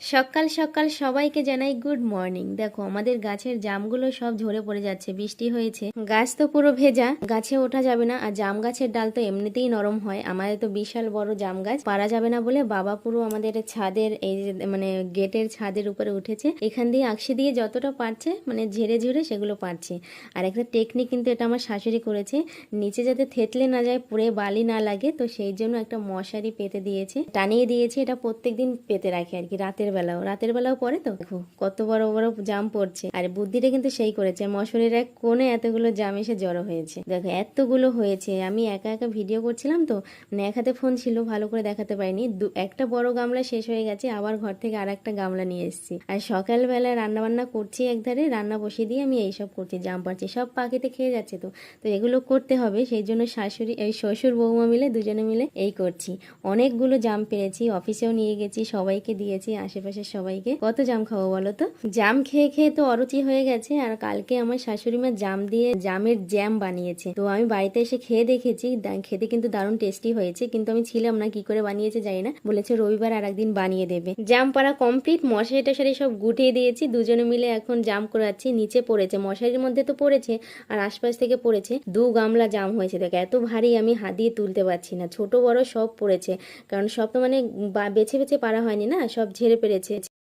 সকাল সকাল সবাইকে জানাই গুড মর্নিং। দেখো আমাদের গাছের জামগুলো সব ঝরে পড়ে যাচ্ছে, বৃষ্টি হয়েছে, গাছ তো পুরো ভেজা, গাছে ওঠা যাবে না। আর জাম গাছের ডাল তো এমনিতেই নরম হয়, আমাদের তো বিশাল বড় জাম গাছ, পারা যাবে না বলে বাবা পুরো আমাদের ছাদের এই যে মানে গেটের ছাদের উপরে উঠেছে, এখান দিয়ে আকশি দিয়ে যতটা পারছে মানে ঝেড়ে ঝেড়ে সেগুলো পারছে। আর একটা টেকনিক কিন্তু এটা আমার শাশুড়ি করেছে, নিচে যাতে থেতলে না যায়, পুরে বালি না লাগে, তো সেই জন্য একটা মশারি পেতে দিয়েছে, টানিয়ে দিয়েছে। এটা প্রত্যেকদিন পেতে রাখে আর কি, রাতের বেলাও পরে। তো দেখো কত বড় বড় জাম পড়ছে, আর বুদ্ধিটা কিন্তু সেই করেছে, মশারির এক কোণে এতগুলো জাম এসে জড়ো হয়েছে। দেখো এতগুলো হয়েছে, আমি একা একা ভিডিও করছিলাম তো, মানে এক হাতে ফোন ছিল, ভালো করে দেখাতে পারিনি। একটা বড় গামলা শেষ হয়ে গেছে, আবার ঘর থেকে আর একটা গামলা নিয়ে এসেছি। আর সকালবেলা রান্না বান্না করছি, একধারে রান্না বসিয়ে দিয়ে আমি এইসব করছি, জাম পাড়ছি, সব পাখিতে খেয়ে যাচ্ছে। তো তো এগুলো করতে হবে, সেই জন্য শাশুড়ি এই শ্বশুর বৌমা মিলে দুজনে মিলে এই করছি। অনেকগুলো জাম পেরেছি, অফিসেও নিয়ে গেছি, সবাইকে দিয়েছি, আশেপাশের সবাইকে। কত জাম খাবো বলো তো? জাম খেয়ে খেয়ে তো অরুচি হয়ে গেছে। আর কালকে আমার শাশুড়ি মা জাম দিয়ে জামের জ্যাম বানিয়েছে, তো আমি বাড়িতে এসে খেয়ে দেখেছি, খেতে কিন্তু দারুণ টেস্টি হয়েছে। কিন্তু আমি ছিলাম না, কি করে বানিয়েছে জানি না, বলেছে রবিবার আর একদিন বানিয়ে দেবে। জাম পাড়া কমপ্লিট, মশারি টশারি সব গুটিয়ে দিয়েছি, দুজনে মিলে এখন জাম করাচ্ছি। নিচে পড়েছে, মশারির মধ্যে তো পড়েছে আর আশপাশ থেকে পড়েছে, 2 গামলা জাম হয়েছে। দেখ এত ভারী, আমি হাত দিয়ে তুলতে পারছি না, ছোট বড় সব পড়েছে, কারণ সব তো মানে বেছে বেছে পারা হয়নি না, সব ঝেড়ে পেরেছে।